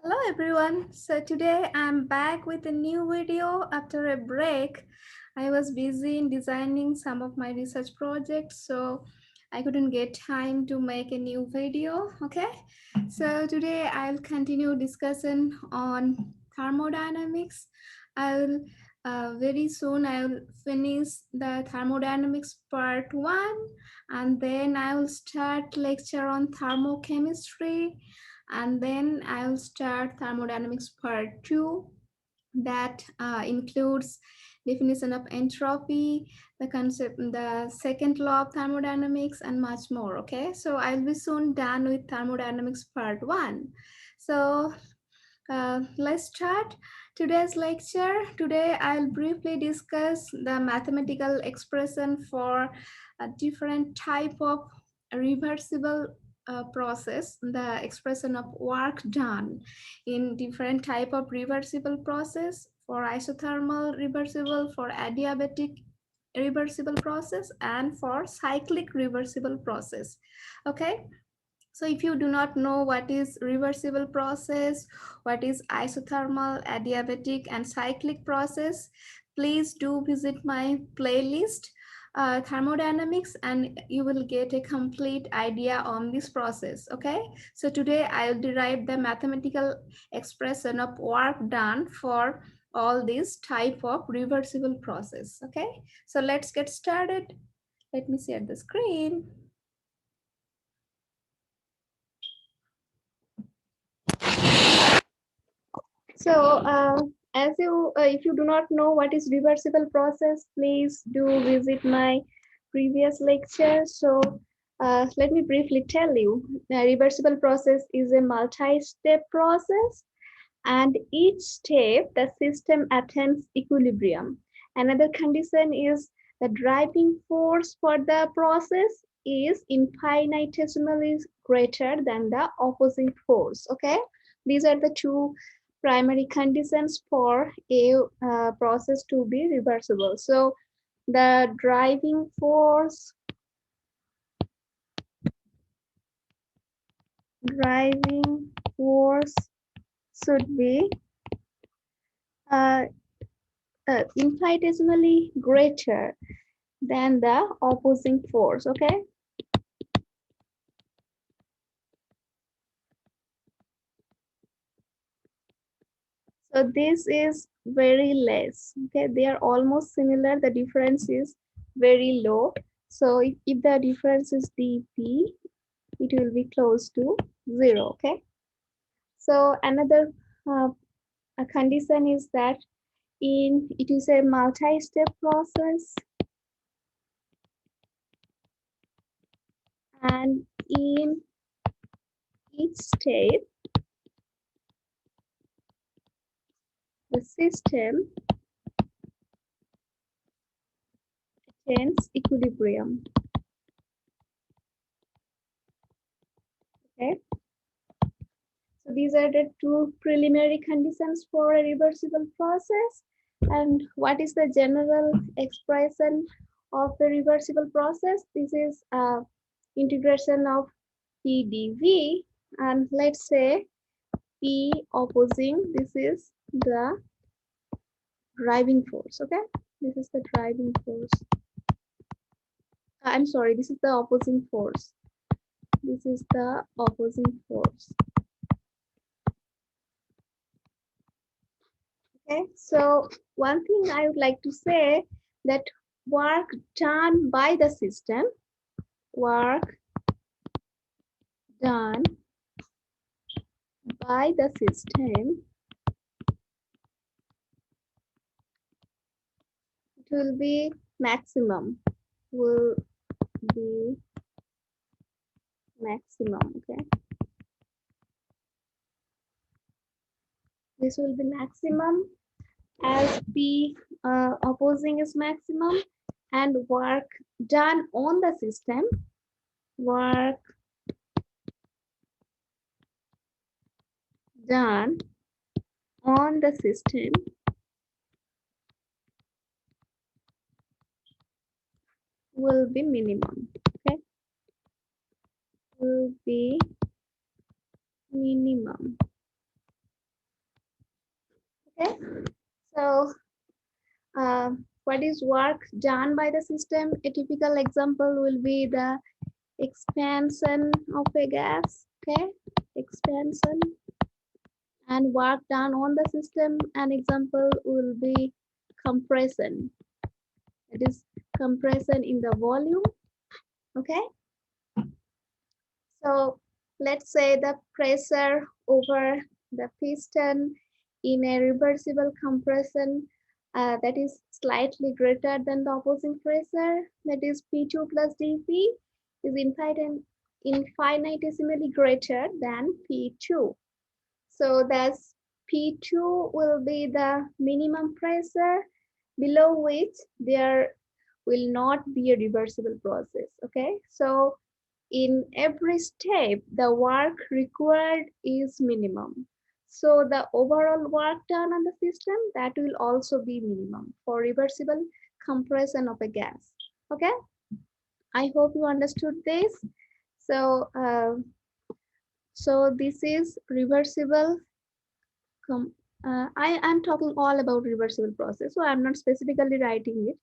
Hello everyone. So today I'm back with a new video after a break. I was busy in designing some of my research projects, so I couldn't get time to make a new video. Okay. So today I'll continue discussion on thermodynamics. I'll very soon I'll finish the thermodynamics part 1, and then I'll start lecture on thermochemistry, and then I'll start thermodynamics part 2 that includes definition of entropy, the second law of thermodynamics, and much more. Okay, so I'll be soon done with thermodynamics part 1. So let's start today's lecture. Today I'll briefly discuss the mathematical expression for a different type of reversible process, the expression of work done in different type of reversible process, for isothermal reversible, for adiabatic reversible process, and for cyclic reversible process. Okay, so if you do not know what is reversible process, what is isothermal, adiabatic, and cyclic process, please do visit my playlist, thermodynamics, and you will get a complete idea on this process. Okay, so today I'll derive the mathematical expression of work done for all these type of reversible process. Okay, so let's get started. Let me share the screen. So, if you do not know what is reversible process, please do visit my previous lecture. So, let me briefly tell you. The reversible process is a multi-step process, and each step the system attains equilibrium. Another condition is the driving force for the process is infinitesimally greater than the opposing force. Okay, these are the two primary conditions for a process to be reversible. So the driving force should be uh, infinitesimally greater than the opposing force. Okay, so this is very less. Okay, they are almost similar. The difference is very low. So if the difference is dp, it will be close to 0. Okay, so another a condition is that it is a multi-step process, and in each step the system attains equilibrium. Okay, so these are the two preliminary conditions for a reversible process. And what is the general expression of the reversible process? This is integration of P dV, and let's say P opposing, this is the driving force. Okay, this is the driving force. I'm sorry, this is the opposing force. This is the opposing force. Okay, so one thing I would like to say that work done by the system, work done by the system, it will be maximum, will be maximum. Okay, this will be maximum as P opposing is maximum, and work done on the system, work done on the system will be minimum. Okay, will be minimum. Okay, so what is work done by the system? A typical example will be the expansion of a gas. Okay, expansion and work done on the system. An example will be compression. It is compression in the volume. Okay, so let's say the pressure over the piston in a reversible compression that is slightly greater than the opposing pressure, that is P2 plus dP, is infinitesimally greater than P2. So thus P2 will be the minimum pressure below which there will not be a reversible process. Okay, so in every step, the work required is minimum. So the overall work done on the system, that will also be minimum for reversible compression of a gas. Okay, I hope you understood this. So, so this is reversible. I am talking all about reversible process, so I'm not specifically writing it.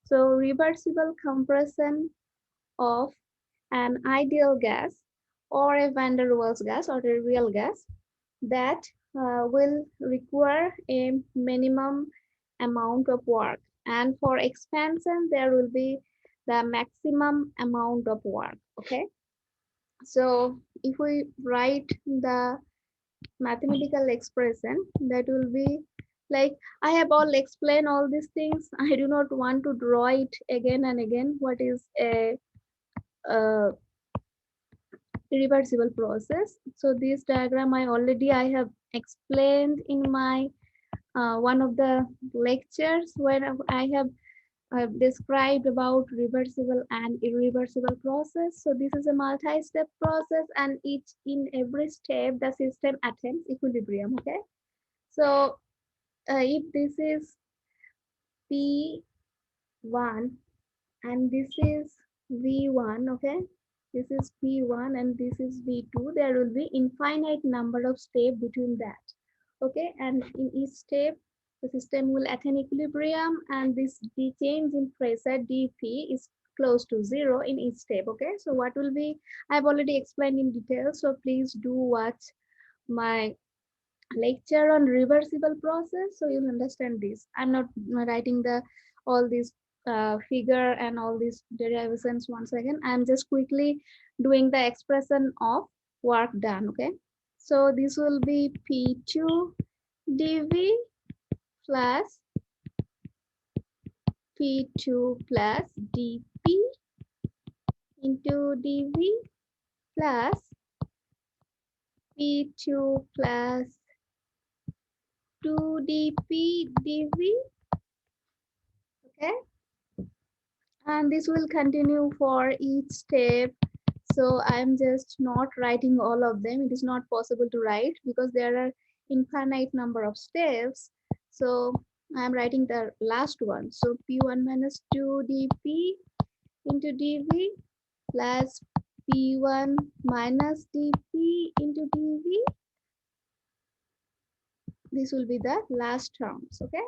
So reversible compression of an ideal gas or a van der Waals gas or a real gas that will require a minimum amount of work, and for expansion there will be the maximum amount of work. Okay, so if we write the mathematical expression, that will be like, I have all explained all these things. I do not want to draw it again and again. What is a uh, reversible process? So this diagram I have explained in my one of the lectures where I've described about reversible and irreversible process. So this is a multi-step process, and each in every step the system attains equilibrium. Okay, so if this is P1 and this is V1, okay, this is P1 and this is V2, there will be infinite number of steps between that. Okay, and in each step the system will attain equilibrium, and this the change in pressure dP is close to zero in each step. Okay, so what will be, I've already explained in detail, so please do watch my lecture on reversible process so you'll understand this. I'm not writing the all these figure and all these derivations once again. I'm just quickly doing the expression of work done. Okay, so this will be P2 dV plus P2 plus dP into dV plus P2 plus 2dP dV. Okay, and this will continue for each step. So I'm just not writing all of them. It is not possible to write because there are infinite number of steps. So I'm writing the last one. So P1 minus 2 dP into dV plus P1 minus dP into dV. This will be the last terms. Okay,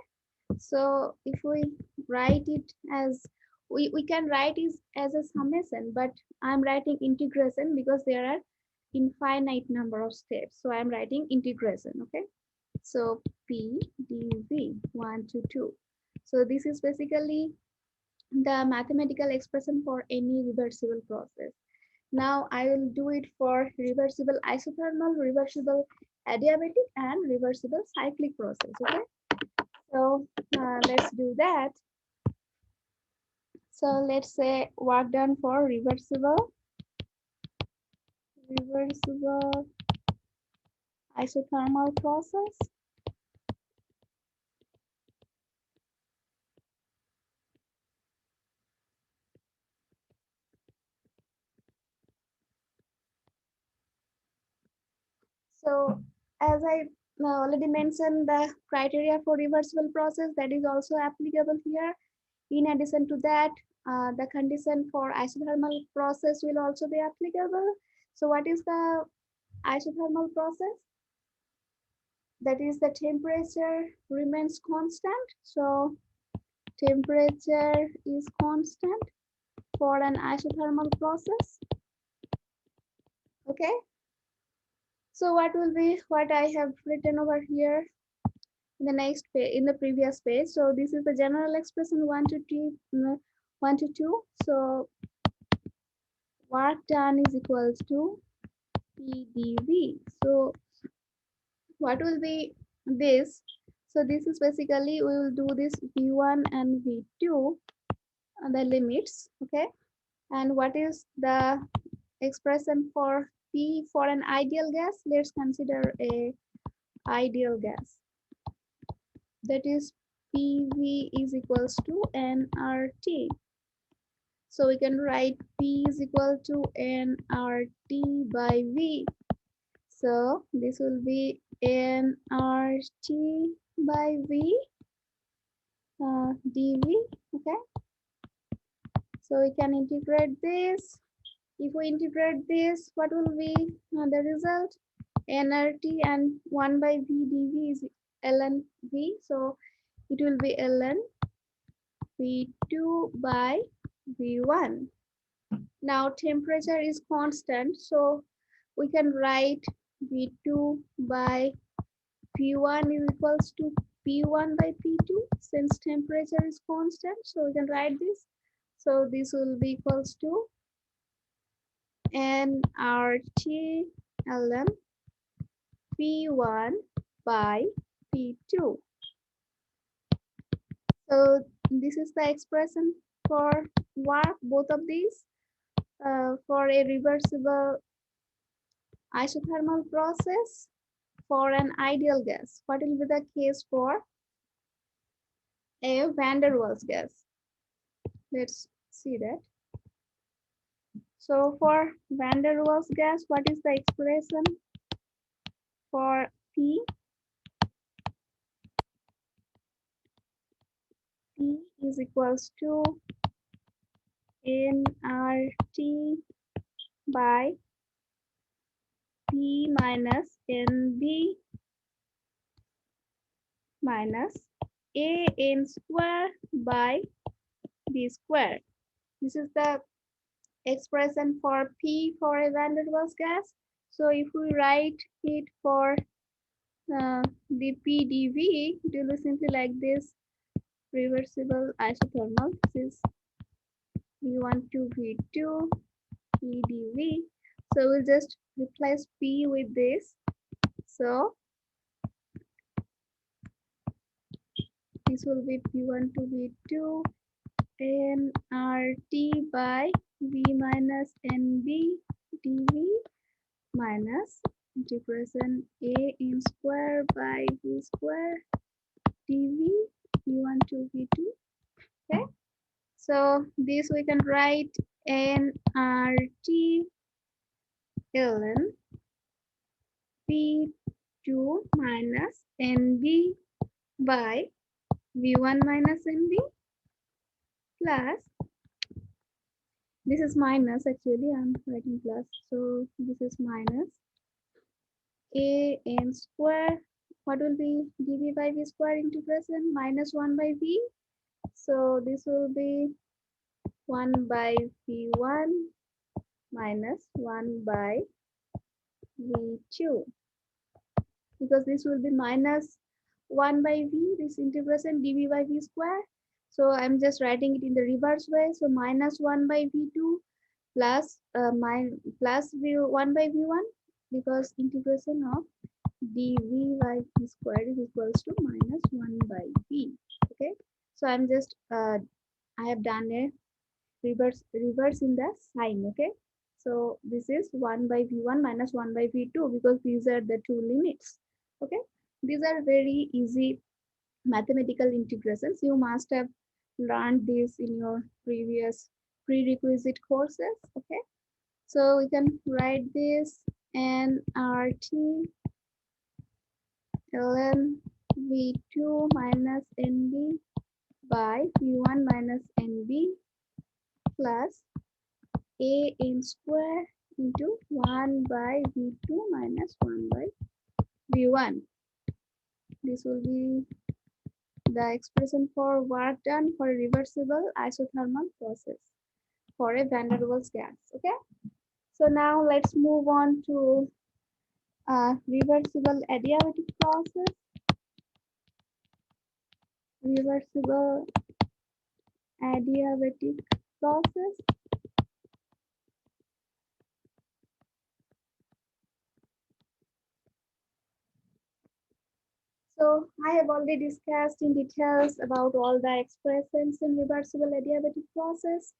so if we write it as, we can write it as a summation, but I'm writing integration because there are infinite number of steps. So I'm writing integration. Okay, so P dV 1 to 2. So this is basically the mathematical expression for any reversible process. Now I will do it for reversible isothermal, reversible adiabatic, and reversible cyclic process. Okay, so let's do that. So let's say work done for reversible isothermal process. So as I already mentioned, the criteria for reversible process, that is also applicable here. In addition to that, the condition for isothermal process will also be applicable. So what is the isothermal process? that is the temperature remains constant. So temperature is constant for an isothermal process. Okay. So what will be what I have written over here in the next page, in the previous page. So this is the general expression 1 to 2, 1 to 2. So work done is equals to PdV. So what will be this? So this is basically we will do this V1 and V2 the limits. Okay. And what is the expression for P for an ideal gas? Let's consider a ideal gas. That is PV is equals to nRT. So we can write P is equal to nRT by V. So this will be nRT by V dV. Okay. So we can integrate this. If we integrate this, what will be the result? nRT and 1 by V dV is ln V. So it will be ln V2 by V1. Now temperature is constant, so we can write V2 by V1 is equals to P1 by P2 since temperature is constant. So we can write this. So this will be equals to nRT ln P1 by P2. So this is the expression for work, both of these. For a reversible isothermal process for an ideal gas. What will be the case for a van der Waals gas? Let's see that. So for van der Waals gas, what is the expression for P? P is equals to nRT by P minus NB minus AN square by B square. This is the expression for P for a van der Waals gas. So if we write it for the PdV, it will be simply like this: reversible isothermal. This is V1 to V2 PdV. So we'll just replace P with this. So this will be P1 to V2 nRT by V minus NB dV minus integration AN square by V square dV V1 to V2. Okay. So this we can write nRT ln P2 minus NB by V1 minus NB plus, this is minus actually, I'm writing plus, so this is minus AN square. What will be dV by V square integration? Minus 1 by V. So this will be 1 by V1 minus 1 by V2. Because this will be minus 1 by V, this integration dV by V square. So I'm just writing it in the reverse way. So minus 1 by V2 plus plus V1 by V1, because integration of dV by V square is equals to minus 1 by V. Okay. So I'm just I have done a reverse in the sign. Okay. So this is 1 by V1 minus 1 by V2 because these are the two limits. Okay. These are very easy mathematical integrations. You must have learned this in your previous prerequisite courses. Okay. So we can write this nRT ln V2 minus NB by V1 minus NB plus AN square into 1 by V2 minus 1 by V1. this will be the expression for work done for a reversible isothermal process for a van der Waals gas. Okay, so now let's move on to reversible adiabatic process. Reversible adiabatic process. So I have already discussed in details about all the expressions in reversible adiabatic process.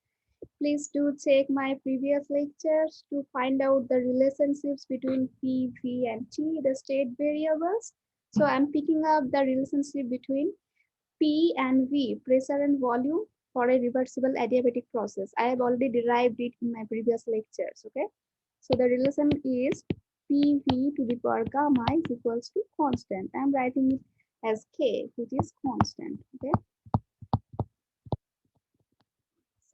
Please do check my previous lectures to find out the relationships between P, V, and T, the state variables. So I'm picking up the relationship between P and V, pressure and volume, for a reversible adiabatic process. I have already derived it in my previous lectures. Okay. So the relation is PV to the power gamma is equals to constant. I'm writing it as K, which is constant. Okay.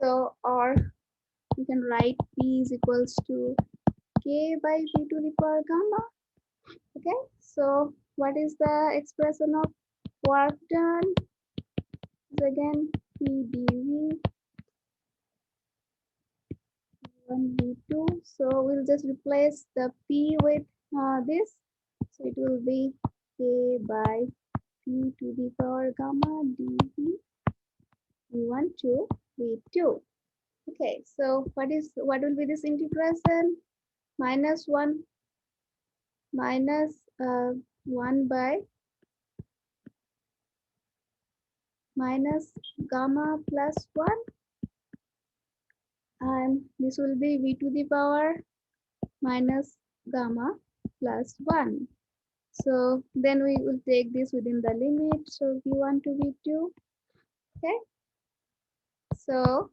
So, or you can write P is equals to K by V to the power gamma. Okay. So what is the expression of work done? Is again P dV 1 V2. So we'll just replace the P with this. So it will be K by P to the power gamma dV V1 to V2. Okay, so what will be this integration? Minus 1 minus 1 by minus gamma plus 1, and this will be V to the power minus gamma plus 1. So then we will take this within the limit. So V1 to V2. Okay. So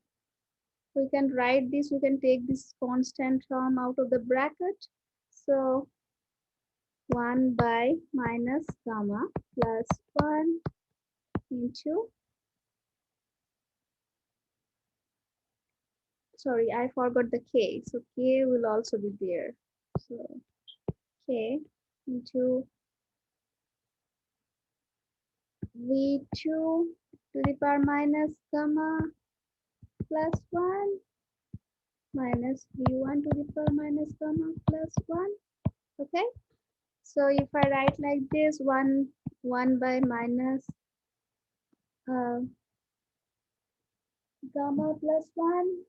we can write this, we can take this constant term out of the bracket. So 1 by minus gamma plus 1 into, sorry, I forgot the K. So K will also be there. So K into V2 to the power minus gamma plus 1 minus V1 to the power minus gamma plus 1. Okay. So if I write like this, 1 by minus gamma plus 1,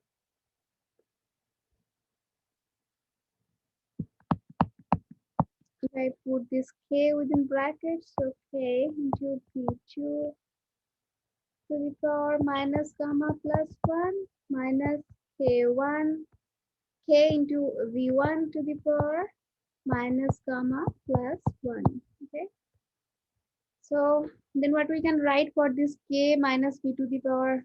if I put this K within brackets, so K into P2 to the power minus gamma plus 1 minus K1, K into V1 to the power minus gamma plus 1. Okay. So then what we can write for this K minus V to the power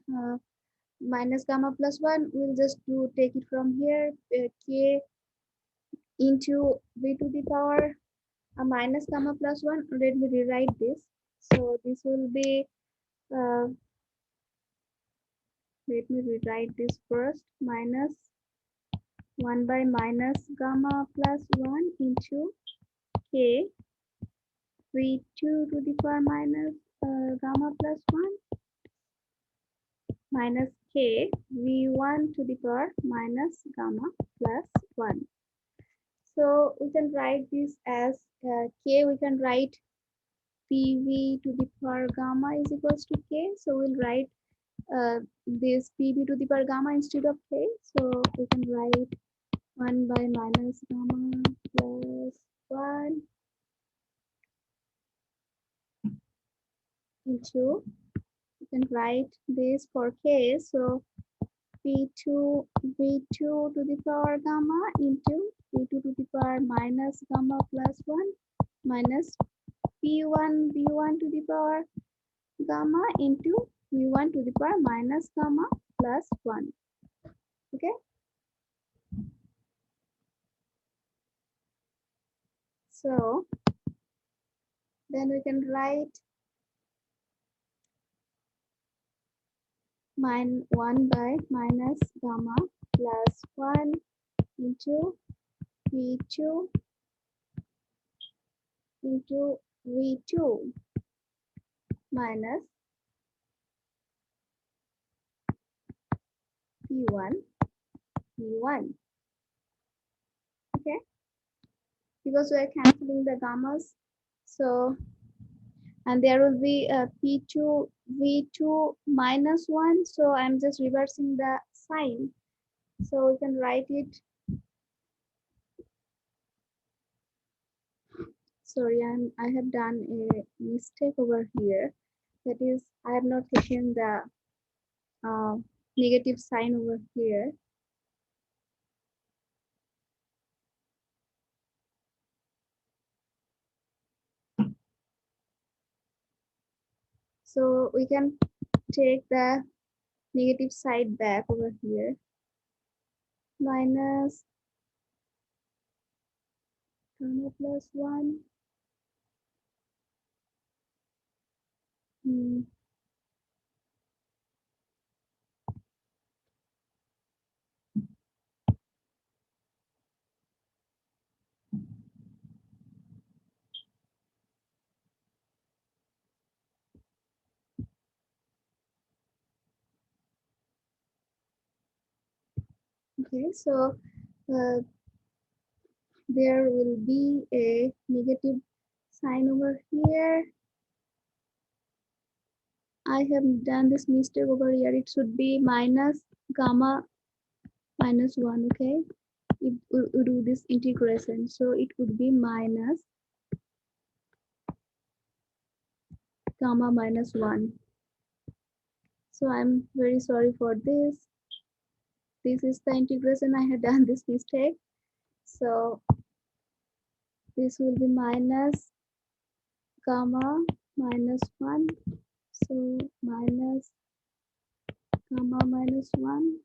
minus gamma plus 1, we'll just take it from here, K into V to the power minus gamma plus 1. Let me rewrite this. So this will be, let me rewrite this first, minus 1 by minus gamma plus 1 into K V2 to the power minus gamma plus 1 minus K V1 to the power minus gamma plus 1. So we can write this as K, we can write PV to the power gamma is equals to K. So we'll write this PV to the power gamma instead of K. So we can write 1 by minus gamma plus 1 into, you can write this for K. So V2 to the power gamma into V2 to the power minus gamma plus 1 minus P1 V1 to the power gamma into V1 to the power minus gamma plus 1. Okay. So then we can write 1 by minus gamma plus 1 into V2 into V2 minus P1 P1. Okay, because we are cancelling the gammas, so and there will be a P2 V2 minus 1, so I'm just reversing the sign, so we can write it. Sorry, I have done a mistake over here. That is, I have not taken the negative sign over here. So we can take the negative side back over here. Minus gamma plus 1. Okay, so uh, there will be a negative sign over here. I have done this mistake over here. It should be minus gamma minus 1. Okay, if we do this integration, so it would be minus gamma minus 1. So I'm very sorry for this. This is the integration. I had done this mistake. So this will be minus gamma minus 1. So minus gamma minus 1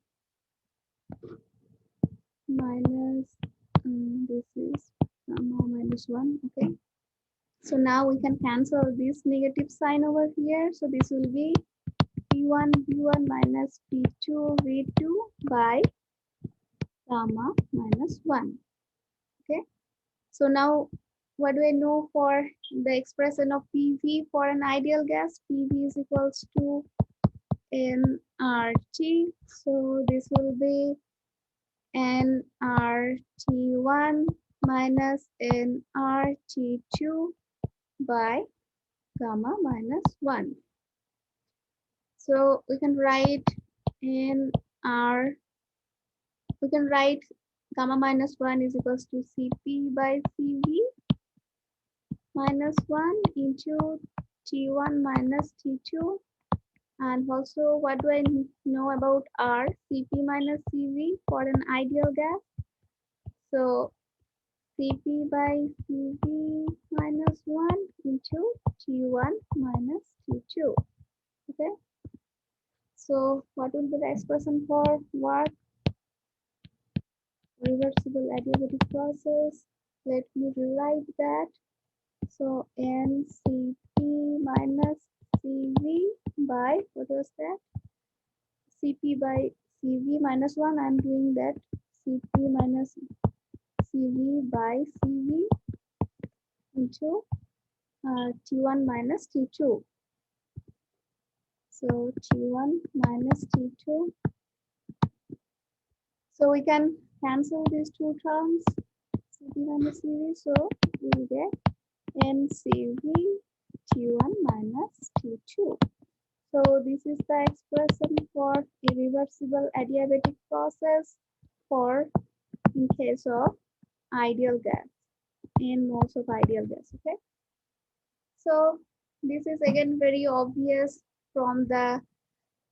minus this is gamma minus 1. Okay. So now we can cancel this negative sign over here. So this will be P1 V1 minus P2 V2 by gamma minus 1. Okay. So now what do I know for the expression of PV for an ideal gas? PV is equals to nRT. So this will be nRT1 minus nRT2 by gamma minus 1. So we can write we can write gamma minus 1 is equals to Cp by Cv minus 1 into T1 minus T2. And also, what do I know about R? Cp minus Cv for an ideal gas. So Cp by Cv minus 1 into T1 minus T2. Okay. So what will be the expression for work? Reversible adiabatic process. Let me rewrite that. So NCP minus CV by, what was that? CP by CV minus 1. I'm doing that. CP minus CV by CV into T1 minus T2. So T1 minus T2. So we can cancel these two terms, CP minus CV. So we will get NCV T1 minus T2. So this is the expression for a reversible adiabatic process for in case of ideal gas and moles of ideal gas. Okay. So this is again very obvious from the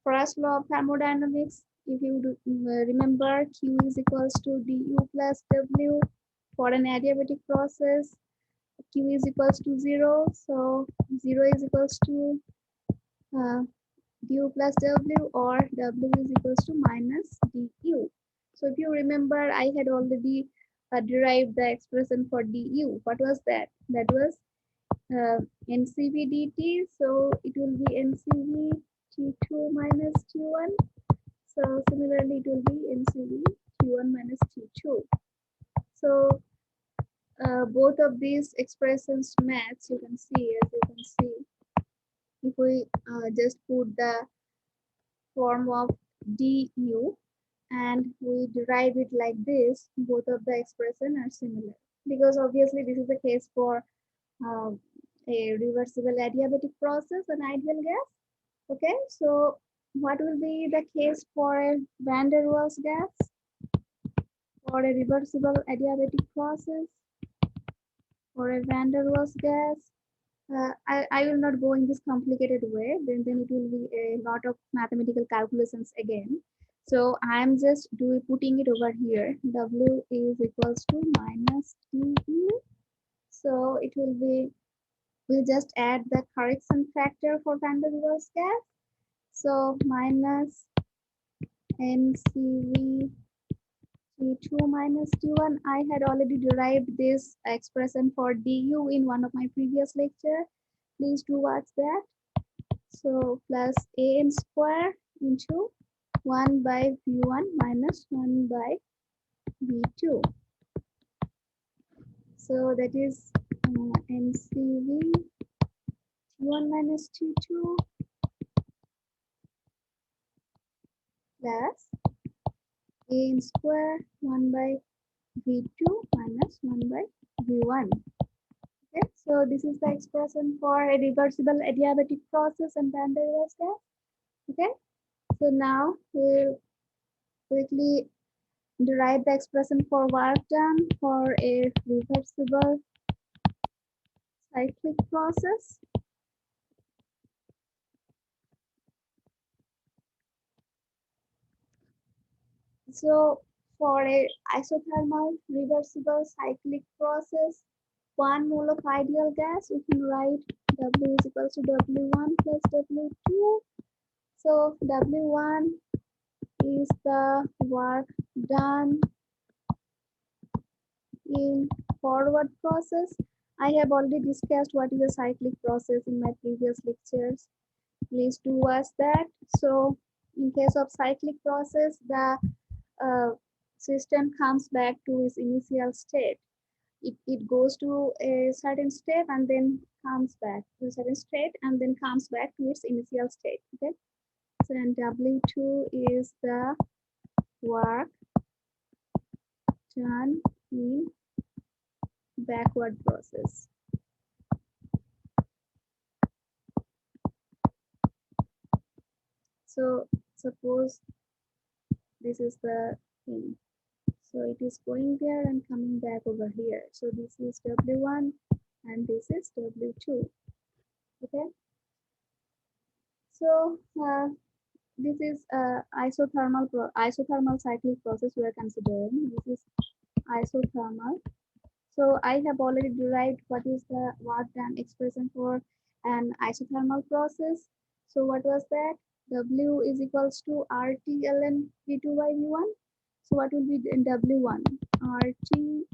first law of thermodynamics. If you do, remember, Q is equals to du plus W for an adiabatic process. Q is equals to 0. So 0 is equals to du plus W, or W is equals to minus du. So if you remember, I had already derived the expression for du. What was that? That was NCV dt. So it will be NCV T2 minus T1. So similarly, it will be NCV T1 minus T2. So both of these expressions match. You can see, as you can see. if we just put the form of du and we derive it like this, both of the expression are similar. Because obviously this is the case for uh, a reversible adiabatic process, an ideal gas. Okay, so what will be the case for a van der Waals gas? For a reversible adiabatic process, for a van der Waals gas, I will not go in this complicated way, then it will be a lot of mathematical calculations again. So I'm just putting it over here. W is equals to minus du. So it will be, we'll just add the correction factor for van der Waals gas. So minus MCV T2 minus T1. I had already derived this expression for du in one of my previous lecture. Please do watch that. So plus an square into 1 by v1 minus 1 by v2. So that is MCV T1 minus T2 plus an square 1 by v2 minus 1 by v1. Okay, so this is the expression for a reversible adiabatic process and van der Waals gas. Okay, so now we'll quickly derive the expression for work done for a reversible cyclic process. So for a isothermal reversible cyclic process, 1 mole of ideal gas, we can write W is equals to W1 plus W2. So W1 is the work done in forward process. I have already discussed what is a cyclic process in my previous lectures. Please do watch that. So in case of cyclic process, the system comes back to its initial state. It goes to a certain step and then comes back to a certain state and then comes back to its initial state. Okay. So then W2 is the work done in backward process. So suppose this is the thing. So it is going there and coming back over here. So this is W1 and this is W2. Okay. So this is isothermal cyclic process we are considering. This is isothermal. So I have already derived what is the work done expression for an isothermal process. So what was that? W is equals to RT ln V2 by V1. So what will be in W1? RT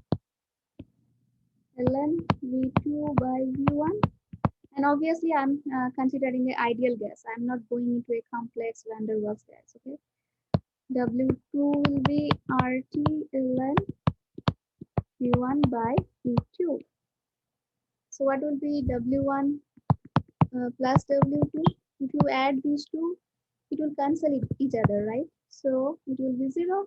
ln V2 by V1. And obviously, I'm considering the ideal gas. I'm not going into a complex van der Waals gas. Okay. W2 will be RT ln V1 by V2. So what will be W1 plus W2? If you add these two, it will cancel each other, right? So it will be 0.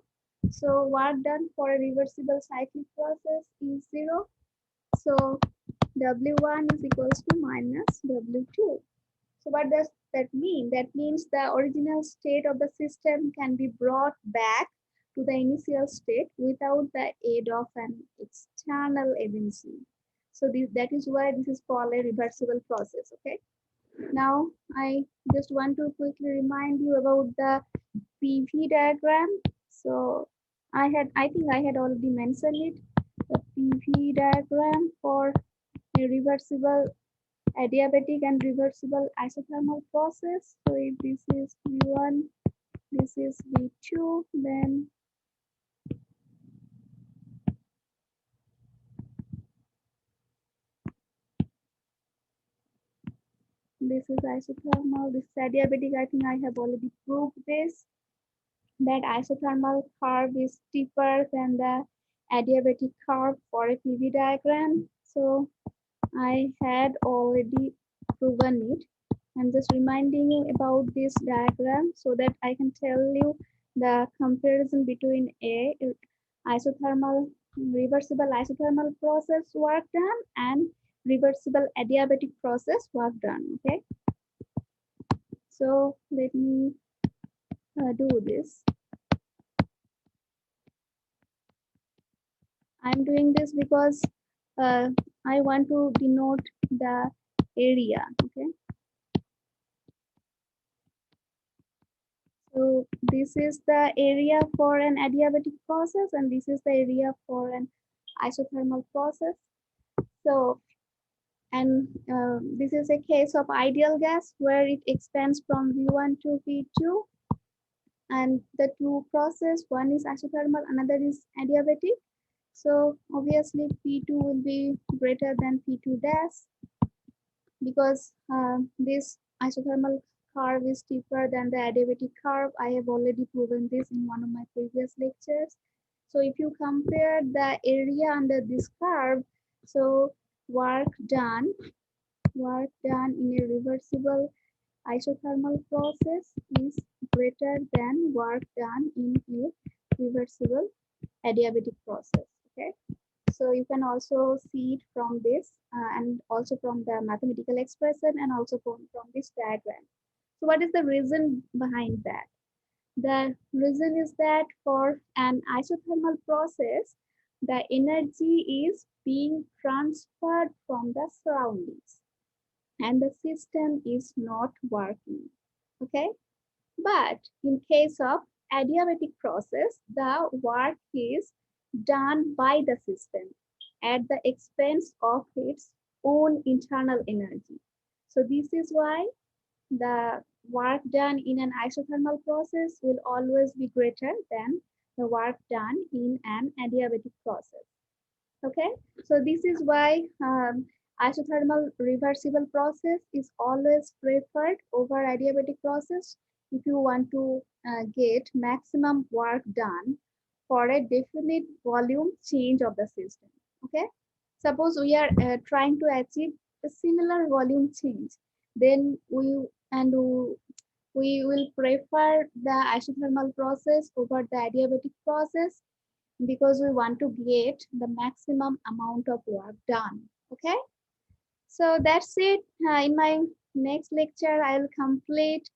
So work done for a reversible cyclic process is 0. So W1 is equals to minus W2. So what does that mean? That means the original state of the system can be brought back to the initial state without the aid of an external agency. So that is why this is called a reversible process. Okay. Now I just want to quickly remind you about the PV diagram. So I think I had already mentioned it. The PV diagram for a reversible adiabatic and reversible isothermal process. So if this is V1, this is V2, then this is isothermal, this is adiabatic. I think I have already proved this, that isothermal curve is steeper than the adiabatic curve for a PV diagram. So I had already proven it. I'm just reminding you about this diagram so that I can tell you the comparison between a isothermal, reversible isothermal process work done and reversible adiabatic process work done. Okay, so let me do this. I'm doing this because I want to denote the area. Okay, so this is the area for an adiabatic process, and this is the area for an isothermal process. So, and this is a case of ideal gas where it expands from V1 to V2, and the two process, one is isothermal, another is adiabatic. So obviously P2 will be greater than P2 dash, because this isothermal curve is steeper than the adiabatic curve. I have already proven this in one of my previous lectures. So if you compare the area under this curve, so work done in a reversible isothermal process is greater than work done in a reversible adiabatic process. Okay, so you can also see it from this and also from the mathematical expression and also from this diagram. So what is the reason behind that? The reason is that for an isothermal process, the energy is being transferred from the surroundings and the system is not working. Okay, but in case of adiabatic process, the work is done by the system at the expense of its own internal energy. So this is why the work done in an isothermal process will always be greater than the work done in an adiabatic process. Okay, so this is why isothermal reversible process is always preferred over adiabatic process if you want to get maximum work done for a definite volume change of the system. Okay, suppose we are trying to achieve a similar volume change, then we will prefer the isothermal process over the adiabatic process because we want to get the maximum amount of work done. Okay, so that's it. In my next lecture, I'll complete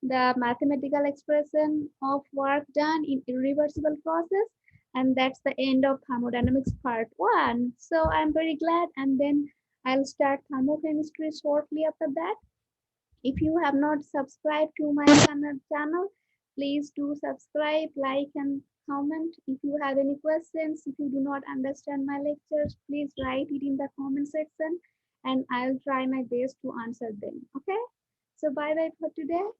the mathematical expression of work done in irreversible process, and that's the end of thermodynamics part 1. So I'm very glad, and then I'll start thermochemistry shortly after that. If you have not subscribed to my channel, please do subscribe, like, and comment. If you have any questions, if you do not understand my lectures, please write it in the comment section and I'll try my best to answer them. Okay? So bye bye for today.